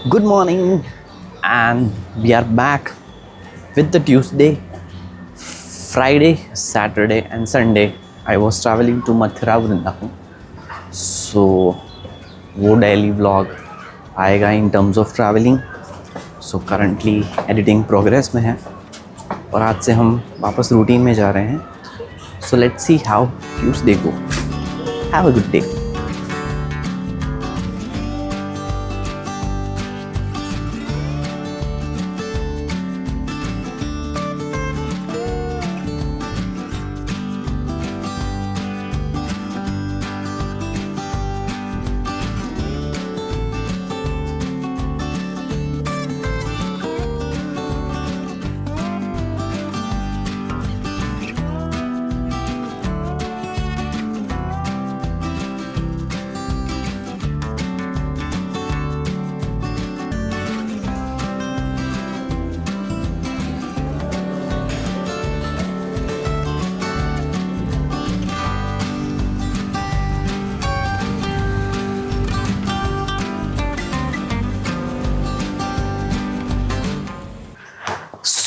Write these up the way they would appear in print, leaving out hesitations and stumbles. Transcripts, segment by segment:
Good morning, and we are back with the Tuesday, Friday, Saturday, and Sunday. I was traveling to Mathura Vrindavan, so वो daily vlog आएगा in terms of traveling. So currently editing progress में है और आज से हम वापस routine में जा रहे हैं. So let's see how Tuesday go. Have a good day.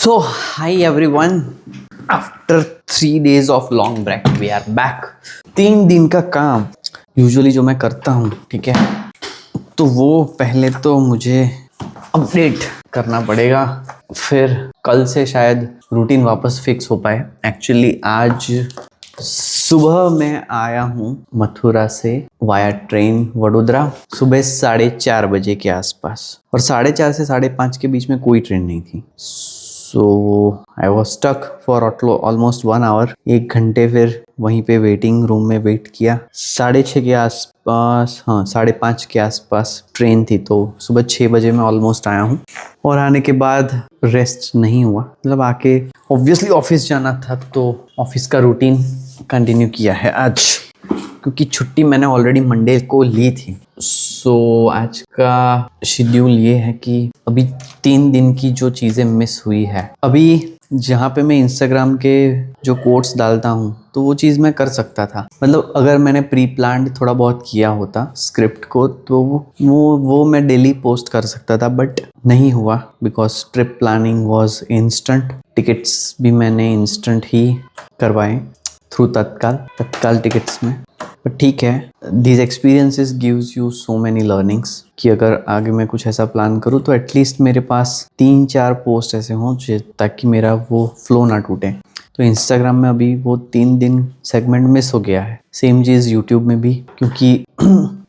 So, hi everyone. After 3 days of long break, we are back. 3 दिन का काम यूजुअली जो मैं करता हूँ, ठीक है, तो वो पहले तो मुझे अपडेट करना पड़ेगा, फिर कल से शायद रूटीन वापस फिक्स हो पाए. एक्चुअली आज सुबह मैं आया हूँ मथुरा से वाया ट्रेन वडोदरा सुबह 4:30 बजे के आसपास, और 4:30 से 5:30 के बीच में कोई ट्रेन नहीं थी. So I was stuck for almost 1 hour. 1 घंटे फिर वहीं पे वेटिंग रूम में वेट किया. 6:30 के आसपास, हाँ 5:30 के आसपास ट्रेन थी, तो सुबह 6 बजे मैं ऑलमोस्ट आया हूँ. और आने के बाद रेस्ट नहीं हुआ, मतलब आके ऑब्वियसली ऑफिस जाना था, तो ऑफिस का रूटीन कंटिन्यू किया है आज, क्योंकि छुट्टी मैंने ऑलरेडी मंडे को ली थी. सो आज का शेड्यूल ये है कि अभी 3 दिन की जो चीज़ें मिस हुई है, अभी जहाँ पे मैं इंस्टाग्राम के जो कोट्स डालता हूँ तो वो चीज़ मैं कर सकता था. मतलब अगर मैंने प्री प्लान्ड थोड़ा बहुत किया होता स्क्रिप्ट को, तो वो मैं डेली पोस्ट कर सकता था, बट नहीं हुआ because trip planning was instant. Tickets भी मैंने इंस्टेंट ही करवाए थ्रू तत्काल टिकट्स में. बट ठीक है, these experiences gives you so many learnings कि अगर आगे मैं कुछ ऐसा प्लान करूँ तो एटलीस्ट मेरे पास 3-4 पोस्ट ऐसे हों ताकि मेरा वो फ्लो ना टूटे. तो इंस्टाग्राम में अभी वो 3 दिन सेगमेंट मिस हो गया है. सेम चीज़ यूट्यूब में भी, क्योंकि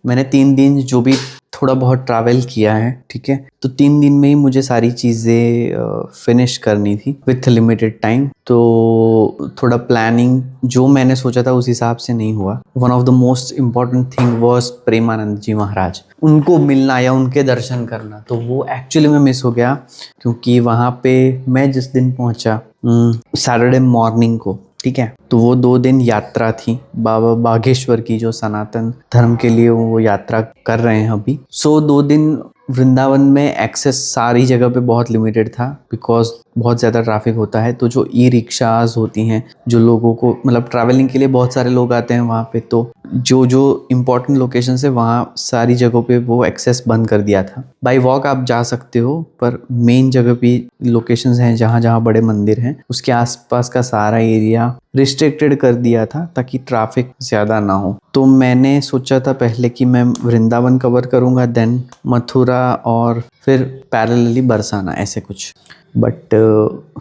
मैंने 3 दिन जो भी थोड़ा बहुत ट्रैवल किया है, ठीक है, तो 3 दिन में ही मुझे सारी चीज़ें फिनिश करनी थी विथ लिमिटेड टाइम. तो थोड़ा प्लानिंग जो मैंने सोचा था उस हिसाब से नहीं हुआ. One of the most important thing was Premanand ji Maharaj, उनको मिलना या उनके दर्शन करना, तो वो एक्चुअली में मिस हो गया. क्योंकि वहाँ पे मैं जिस दिन पहुँचा सैटरडे मॉर्निंग को, ठीक है, तो वो 2 दिन यात्रा थी बाबा बागेश्वर की, जो सनातन धर्म के लिए वो यात्रा कर रहे हैं अभी. सो 2 दिन वृंदावन में एक्सेस सारी जगह पे बहुत लिमिटेड था बिकॉज बहुत ज़्यादा ट्रैफिक होता है. तो जो ई रिक्शाज होती हैं, जो लोगों को मतलब ट्रैवलिंग के लिए बहुत सारे लोग आते हैं वहाँ पे, तो जो इम्पोर्टेंट लोकेशन है वहाँ सारी जगहों पे वो एक्सेस बंद कर दिया था. बाय वॉक आप जा सकते हो, पर मेन जगह पे लोकेशंस हैं जहाँ जहाँ बड़े मंदिर हैं, उसके आसपास का सारा एरिया रिस्ट्रिक्टेड कर दिया था ताकि ट्रैफिक ज़्यादा ना हो. तो मैंने सोचा था पहले कि मैं वृंदावन कवर करूँगा, देन मथुरा, और फिर पैरेलली बरसाना, ऐसे कुछ. बट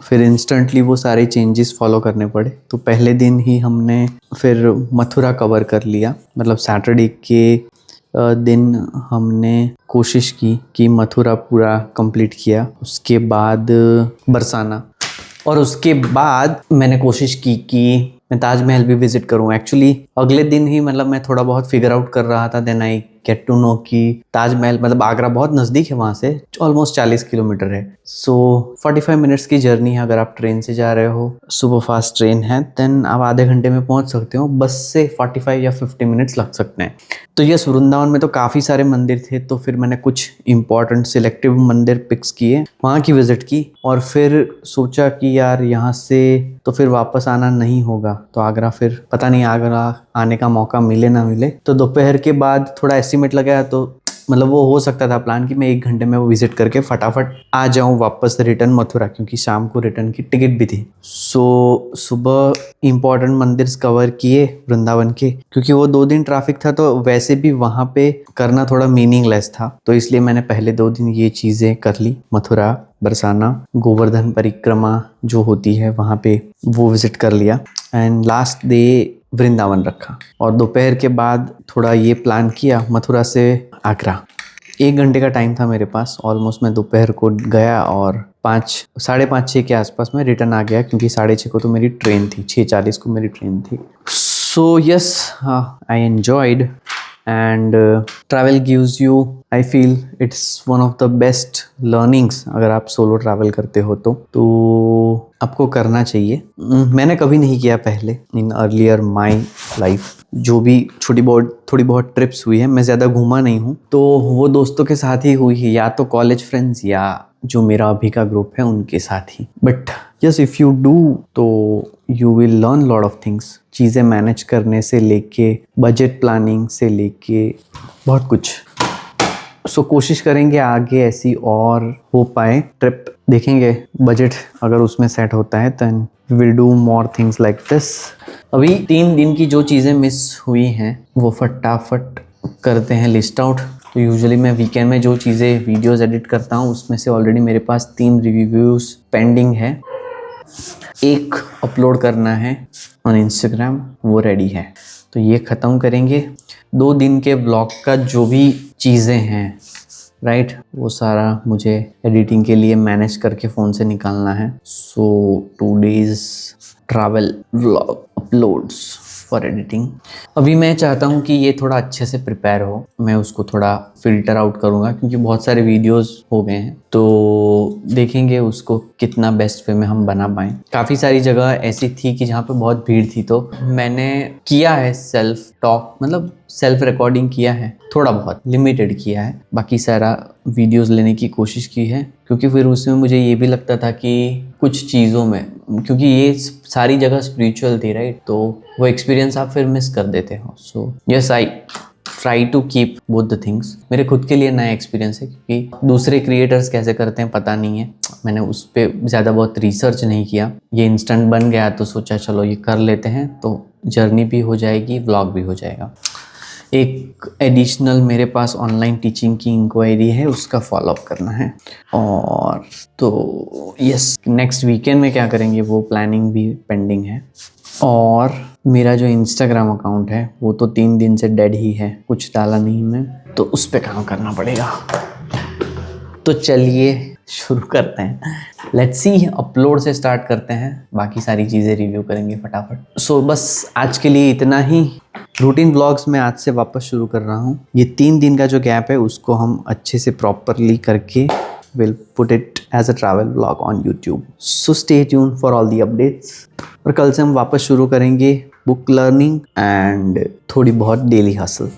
फिर इंस्टेंटली वो सारे चेंजेस फॉलो करने पड़े. तो पहले दिन ही हमने फिर मथुरा कवर कर लिया, मतलब सैटरडे के दिन हमने कोशिश की कि मथुरा पूरा कंप्लीट किया. उसके बाद बरसाना, और उसके बाद मैंने कोशिश की कि मैं ताजमहल भी विजिट करूं. एक्चुअली अगले दिन ही मतलब मैं थोड़ा बहुत फिगर आउट कर रहा था, then I get to know कि ताजमहल, मतलब आगरा बहुत नज़दीक है वहाँ से, ऑलमोस्ट 40 किलोमीटर है. सो 45 मिनट्स की जर्नी है. अगर आप ट्रेन से जा रहे हो, सुपर फास्ट ट्रेन है, देन आप आधे घंटे में पहुँच सकते हो. बस से 45 या 50 मिनट्स लग सकते हैं. तो यस, वृंदावन में तो काफ़ी सारे मंदिर थे, तो फिर मैंने कुछ इंपॉर्टेंट सिलेक्टिव मंदिर पिक्स किए, वहाँ की विज़िट की, और फिर सोचा कि यार यहाँ से तो फिर वापस आना नहीं होगा, तो आगरा फिर पता नहीं आगरा आने का मौका मिले ना मिले. तो दोपहर के बाद थोड़ा एस्टिमेट लगाया तो मतलब वो हो सकता था प्लान कि मैं 1 घंटे में वो विजिट करके फटाफट आ जाऊं वापस रिटर्न मथुरा, क्योंकि शाम को रिटर्न की टिकट भी थी। सो सुबह इम्पोर्टेंट मंदिर कवर किए वृंदावन के, क्योंकि वो 2 दिन ट्रैफिक था तो वैसे भी वहाँ पे करना थोड़ा मीनिंगलेस था, तो इसलिए मैंने पहले 2 दिन ये चीज़ें कर ली। मथुरा, बरसाना, गोवर्धन परिक्रमा जो होती है वहाँ पे वो विजिट कर लिया, एंड लास्ट डे वृंदावन रखा। और दोपहर के बाद थोड़ा ये प्लान किया मथुरा से आगरा। 1 घंटे का टाइम था मेरे पास ऑलमोस्ट। मैं दोपहर को गया और 5, 5:30, 6 के आसपास में रिटर्न आ गया, क्योंकि 6:30 को तो मेरी ट्रेन थी, 6:40 को मेरी ट्रेन थी। सो yes, I enjoyed and travel gives you, I feel it's one of the best learnings. अगर आप सोलो ट्रैवल करते हो तो आपको करना चाहिए। मैंने कभी नहीं किया पहले इन अर्लियर माई लाइफ। जो भी थोड़ी बहुत ट्रिप्स हुई है, मैं ज़्यादा घूमा नहीं हूँ, तो वो दोस्तों के साथ ही हुई है, या तो कॉलेज फ्रेंड्स या जो मेरा अभी का ग्रुप है उनके साथ ही। But yes, if you do तो you will learn lot of things. चीज़ें मैनेज करने से लेके बजट प्लानिंग से लेके बहुत कुछ। सो कोशिश करेंगे आगे ऐसी और हो पाए ट्रिप, देखेंगे बजट अगर उसमें सेट होता है then we will do more things like this. अभी 3 दिन की जो चीज़ें मिस हुई हैं वो फटाफट करते हैं लिस्ट आउट। तो यूजुअली मैं वीकेंड में जो चीज़ें वीडियोस एडिट करता हूँ उसमें से ऑलरेडी मेरे पास 3 रिव्यूज़ पेंडिंग है। एक अपलोड करना है ऑन इंस्टाग्राम, वो रेडी है, तो ये ख़त्म करेंगे। 2 दिन के व्लॉग का जो भी चीज़ें हैं राइट, वो सारा मुझे एडिटिंग के लिए मैनेज करके फ़ोन से निकालना है। सो 2 days travel vlog uploads for editing. अभी मैं चाहता हूँ कि ये थोड़ा अच्छे से प्रिपेयर हो, मैं उसको थोड़ा फ़िल्टर आउट करूँगा, क्योंकि बहुत सारे वीडियोस हो गए हैं, तो देखेंगे उसको कितना बेस्ट वे में हम बना पाएँ। काफ़ी सारी जगह ऐसी थी कि जहाँ पे बहुत भीड़ थी, तो मैंने किया है सेल्फ टॉक, मतलब सेल्फ रिकॉर्डिंग किया है, थोड़ा बहुत लिमिटेड किया है, बाकी सारा वीडियोस लेने की कोशिश की है। क्योंकि फिर उसमें मुझे ये भी लगता था कि कुछ चीज़ों में, क्योंकि ये सारी जगह स्पिरिचुअल थी राइट, तो वो एक्सपीरियंस आप फिर मिस कर देते हो। So yes, I try to keep both the things. मेरे खुद के लिए नया एक्सपीरियंस है, क्योंकि दूसरे क्रिएटर्स कैसे करते हैं पता नहीं है, मैंने उस पर ज़्यादा बहुत रिसर्च नहीं किया। ये इंस्टेंट बन गया तो सोचा चलो ये कर लेते हैं, तो जर्नी भी हो जाएगी, व्लॉग भी हो जाएगा। एक एडिशनल मेरे पास ऑनलाइन टीचिंग की इंक्वायरी है, उसका फॉलोअप करना है। और तो यस, नेक्स्ट वीकेंड में क्या करेंगे वो प्लानिंग भी पेंडिंग है। और मेरा जो इंस्टाग्राम अकाउंट है वो तो 3 दिन से डेड ही है, कुछ डाला नहीं मैं, तो उस पर काम करना पड़ेगा। तो चलिए शुरू करते हैं, लेट्स सी, अपलोड से स्टार्ट करते हैं, बाकी सारी चीज़ें रिव्यू करेंगे फटाफट। सो बस आज के लिए इतना ही। रूटीन व्लॉग्स मैं आज से वापस शुरू कर रहा हूँ। ये 3 दिन का जो गैप है उसको हम अच्छे से प्रॉपरली करके will put it as a travel vlog on YouTube. So stay tune for all the updates. और कल से हम वापस शुरू करेंगे बुक लर्निंग एंड थोड़ी बहुत डेली हसल।